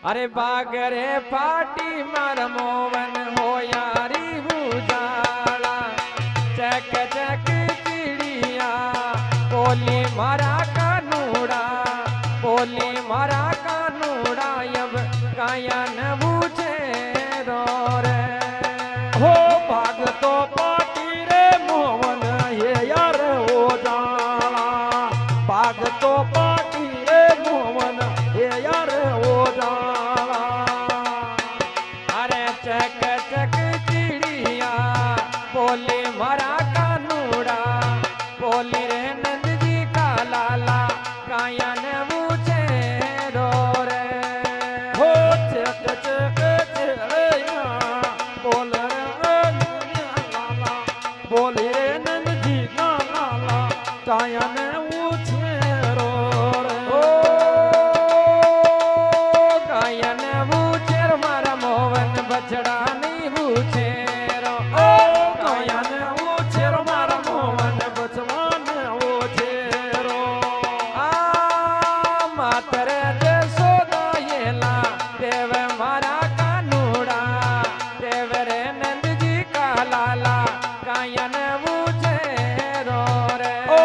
अरे बागरे पाटी मार मोवन हो यारी बुझाला चक चक चिड़िया बोली मारा कानूड़ा बोली मारा कानूड़ा अब कायन बूझे रो रे हो भाग तो पाटी रे मोहन ये यार हो जाला भाग तो पाटी रे मोहन ये यार हो जाला अरे चक चक चिड़िया बोली मारा कानूड़ा बोली रे नंद जी का लाला कायन बूझे रो रे हो चक चक चिड़िया बोल रे लाला बोल रे नंद जी का लाला कायन ऊँचे रो रे ओ कायन बूझे रो मारा मोहन बछड़ा नहीं बूझे रो ओ कायन ऊँचे रो मारा मोहन बचवान ऊँचे रो आ मातरे जसोदा येला देव मारा कानूड़ा देव रे नंद जी का लाला कायन बूझे रो रे ओ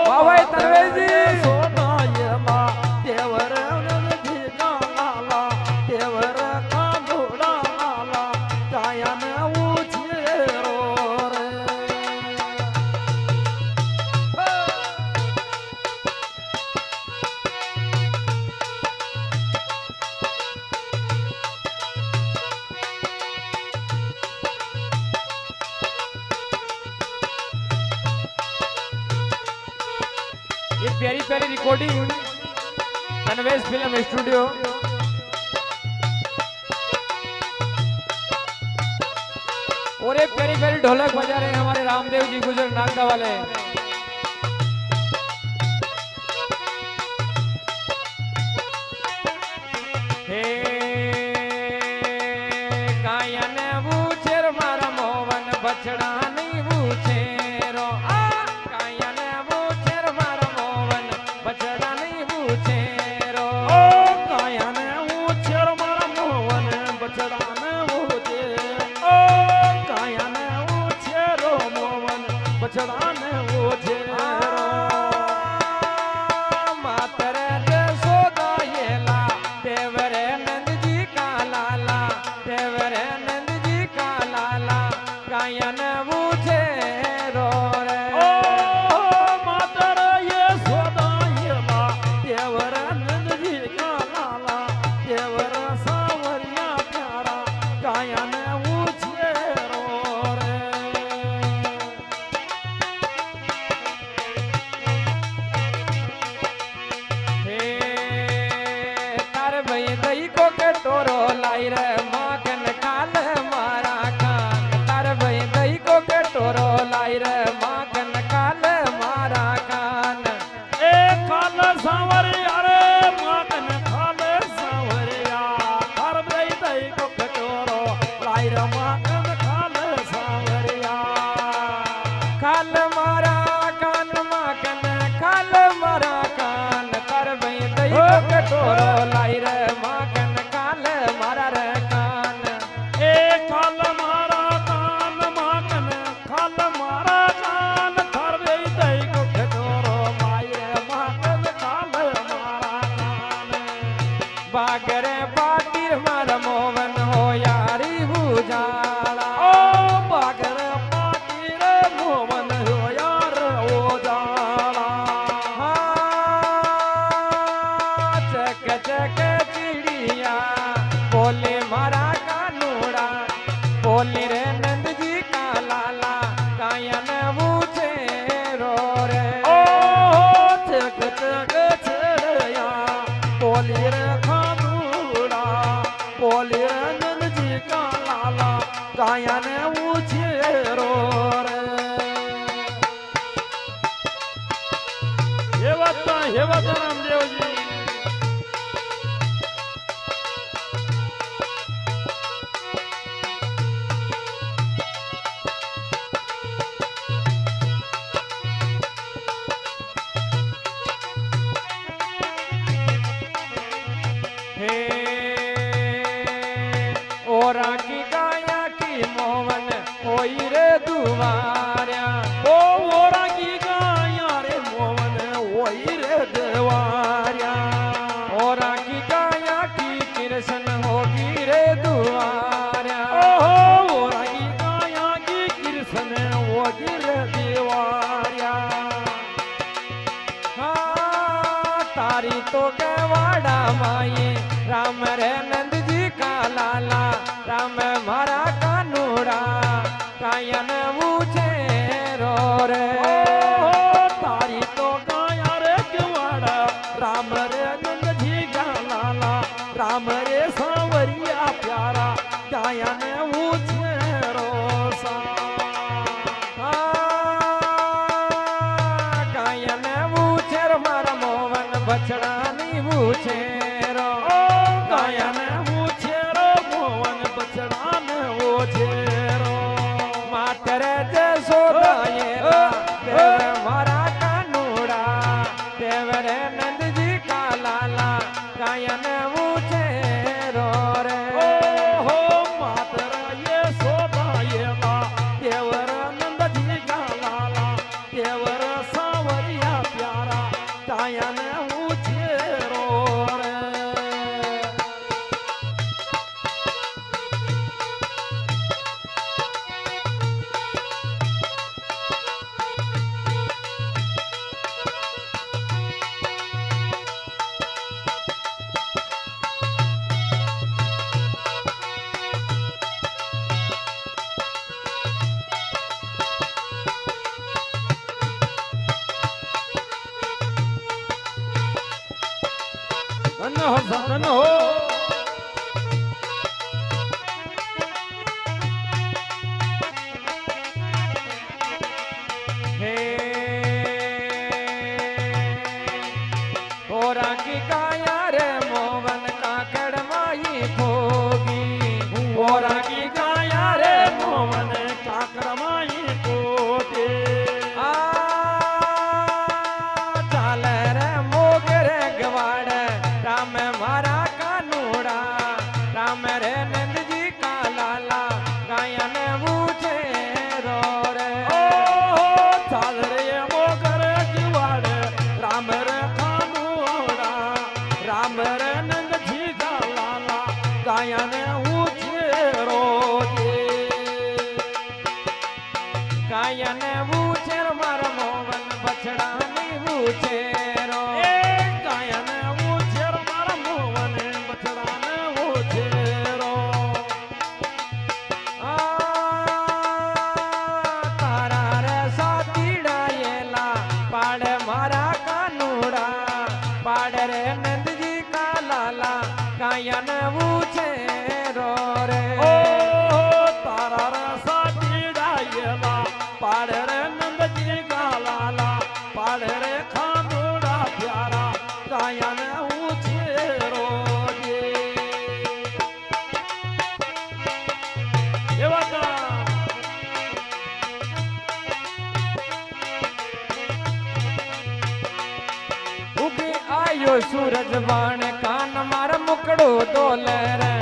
वाह तरवेल जी सोना ये मा देवर नंदी का लाला देवर का घोड़ा लाला कायन ऊँचे रो रे ये प्यारी प्यारी रिकॉर्डिंग तनवेश फिल्म स्टूडियो और ये प्यारी प्यारी ढोलक बजा रहे हैं हमारे रामदेव जी गुजर नागदा वाले हे गायन बूझेर मारा मोहन बछड़ा नहीं बूझेरो आ गायन बूझेर मारा मोहन बछड़ा नहीं बूझेरो ओ कायन ऊँचे रो मारा मोहन बचड़ान ऊँचे ओ कायन ऊँचे रो मोहन बचड़ान ऊँचे रो मातर जसोदा येला देवरे नंद जी का लाला देवरे नंद जी का लाला गायन बूझे रो रे ओ मातर ये सोदा ये मा देवर नंद जी का लाला देवर सावरिया प्यारा गायन ऊँचे रो रे हे तार भई दही को कटोरो लाई रे माखन खाल मारा खान तार भई दही को कटोरो लाई रे माखन खाल मारा खान ए खाल सावरिया रे माकन खाल सावरिया हर दई दई को कटोरो लाई रे माकन खाल सावरिया खाल मारा कान माखन खाल मारा कान तार भई दही को कटोरो लाई रे माखन खाल मारा रे कान ए खाल मारा कान माकन खाल मारा कान हर दई दई को कटोरो लाई रे माकन खाल मारा कान बागरे पाटीर मार मोहन हो यारी बुझाला ओ बागर पाटी रे मोहन हो यार ओ जाला हाँ, चक चक चिड़िया बोले मारा कानूड़ा बोली रे नंद जी का लाला कायन बूझे रो रे ओ चक चक छड़या बोली रे खानूड़ा बोली रे नंद जी का लाला गायन ऊँचे रो रे हे बता रामदेव जी हे ओरा की गाया की मोहन होई रे दुआर्या ओ ओरा की गाया रे मोहन होई रे देवार्या ओरा की गाया की कृष्ण होगी रे दुआर्या ओहो ओरा की गाया की कृष्ण होगी रे देवार्या हाँ, तारी तो गवाड़ा माई राम रे नंद जी का लाला राम मारा कानूड़ा कायन पूछे रो रे ओहो तारी तो गाया रे गवाड़ा राम रे नंद जी का लाला राम रे सांवरिया प्यारा गाया ने ऊंचे रोसा कायन पूछे रो मारा मोहन बछड़ा नहीं पूछे रो गाया ने ऊंचे रो मोहन बचड़ा ने ऊंचे रो मातरे जसोदा ये देव मारा कानूड़ा देव रे नंद जी का लाला कायन पूछे रो रे ओहो मातरा ये सोदा ये ला देवर नंद जी का लाला देवर सांवरिया प्यारा गाया ने ऊंचे रो रे धन हो धन हो हे ओरा की गाया रे मोहन काकड़ माई भोगी ओरा की गाया रे मोहन काकरमाई कोटे आ चाल रे मोगरे गवाड़ राम मारा कानूड़ा राम रे नंद जी का लाला गायन पूछे रो रे ओहो चाल रे मोगर जुवाड़ राम रे खानोड़ा राम रे नंद जी का लाला गायन ऊंचे रोजे गायन पूछे रो मारा मोहन बछड़ा नहीं पूछे रो ए गायन ऊंचे मारा मोहन बचड़ा ने ऊंचे रो आ तारा रे सातीड़ा येला पाड़ मारा कानूड़ा पाड़ रे नंद जी का लाला गायन पूछे रो रे ओ तारा रसा डायला पाड़ रे नंद जी का लाला पाड़ रे खानोड़ा प्यारा गायन ऊंचे रोजे ये बता उगे आयो सूरज बाण कान मारा मुकड़ो दोले रे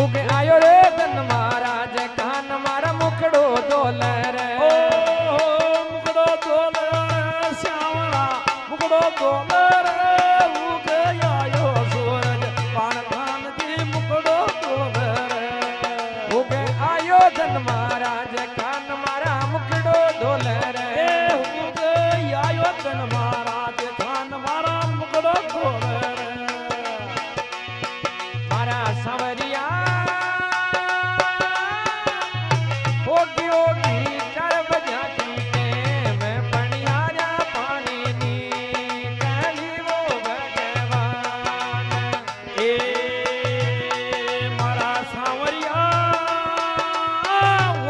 उगे आयो रे धन महाराज कान मारा मुकड़ो दोले रे ओ मुकड़ो तोले श्यामला मुकड़ो तोले रे उगे आयो सूरज पान खान की मुकड़ो तोले रे उगे आयो धन महाराज कान मारा मुकड़ो दोले रे ए उगे आयो तन महाराज खान मारा मुकड़ो तोले रे मारा सांवरिया होगी होगी 4 बजा की टेम पणियारा पानी नी कहली वो भगवान ए मारा सांवरिया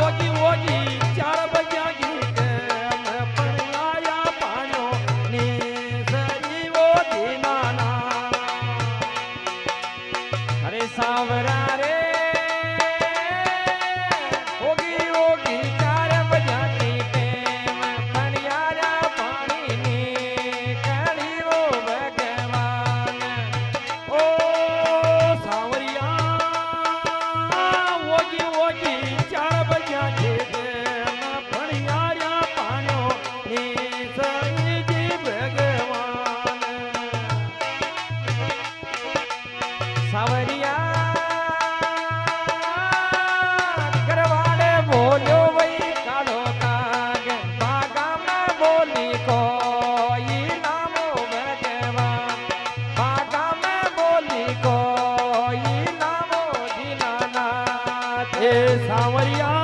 ओगी ओगी 4 बजा की टेम पणियाया पाणो ने सरी वो दीनाना अरे सांवरा रे होगी होगी 4 बजा की टेम पणियारा पानी नी कहली वो भगवान ओ सांवरिया સાવરિયા કરવાડે બોલ્યો વઈ કાળો કાગ બાગામાં બોલી કોઈ નામો ભગવાન બાગામાં બોલી કોઈ નામો દીનાનાથ એ સાવરિયા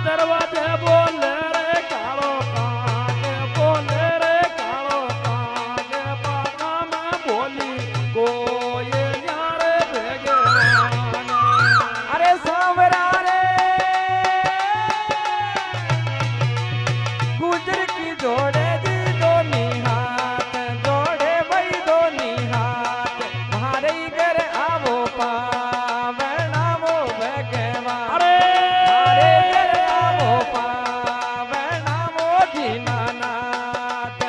દરવાજે બોલે રે કાળો કાગ બોલે રે કાળો કાગ બાગામાં બોલી કોઈ ન્યારે ભગવાન અરે સાવરા રે ગુજર કી જોડે જી દોની હાથ જોડે ભાઈ દોની હાથ મારે ઘર આવો પાવનામો ભગવાન અરે મારે ઘર આવો પાવનામો દીનાનાથ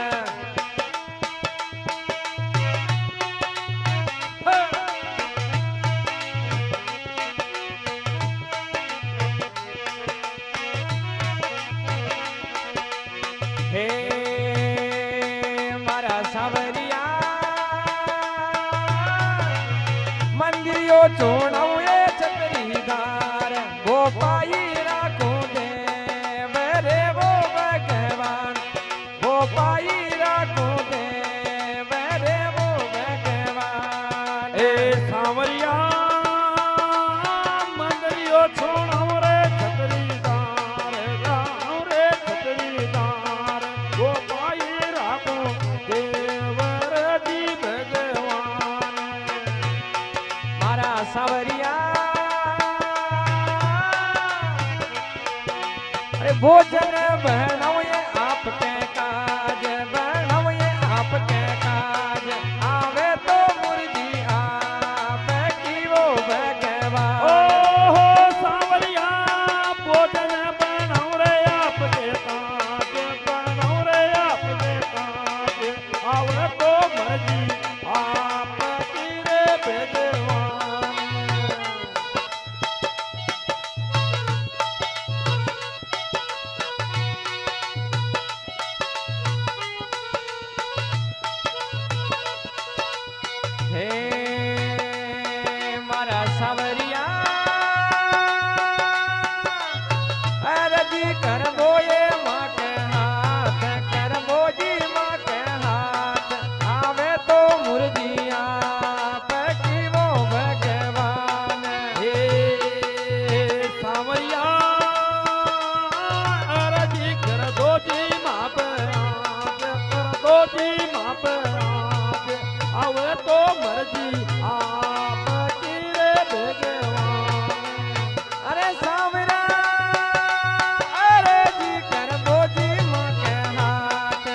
હે મારા સાવરિયા મંદિરો ચોણવું એ છત્રીધાર ગોપાઈ રાખું દેવ રે વો ભગવાન ગોપાઈ રાખું દેવ રે વો ભગવાન એ સાવરિયા મંદરિયો છોણાવ રે છત્રીદાર રાવ રે છત્રીદાર ગોપાઈ રાખો દેવરજી ભગવાન મારા સાવરિયા અરે ભોજન બહેણોએ આપ કે કાજ બહેણોએ આપ કે કાજ આવે તો મુરજી આપ કીવો ભગવાન ઓહો સાવરિયા ભોજન બનાવ રે આપ કે કાજ બનાવ રે આપ કે કાજ આવે તો મરજી આપ કી રે ભગવાન હે મારા સાવરિયા અરજી કરબો એ માં કે હાથ કરબોજી માં કે હાથ આવે તો મુરજી આપ કીવો ભગવાન હે સાવરિયા અરજી કર દોજી માપ કર દોજી માપ આવે તો મરજી આપ કી રે ભગવાન અરે સાવરા અરજી કરબોજી માં કે હાથ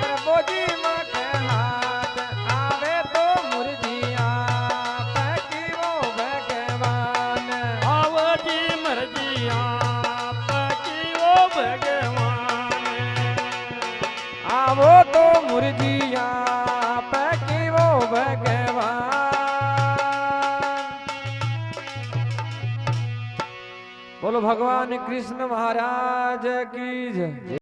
કરબોજી માં કે હાથ આવે તો મુરજી આપ કીવો ભગવાન આવજી મરજી આપ કી ઓ ભગવાન આવો તો મુરજી આપ કીવો ભગવાન બોલો ભગવાન કૃષ્ણ મહારાજ કી જય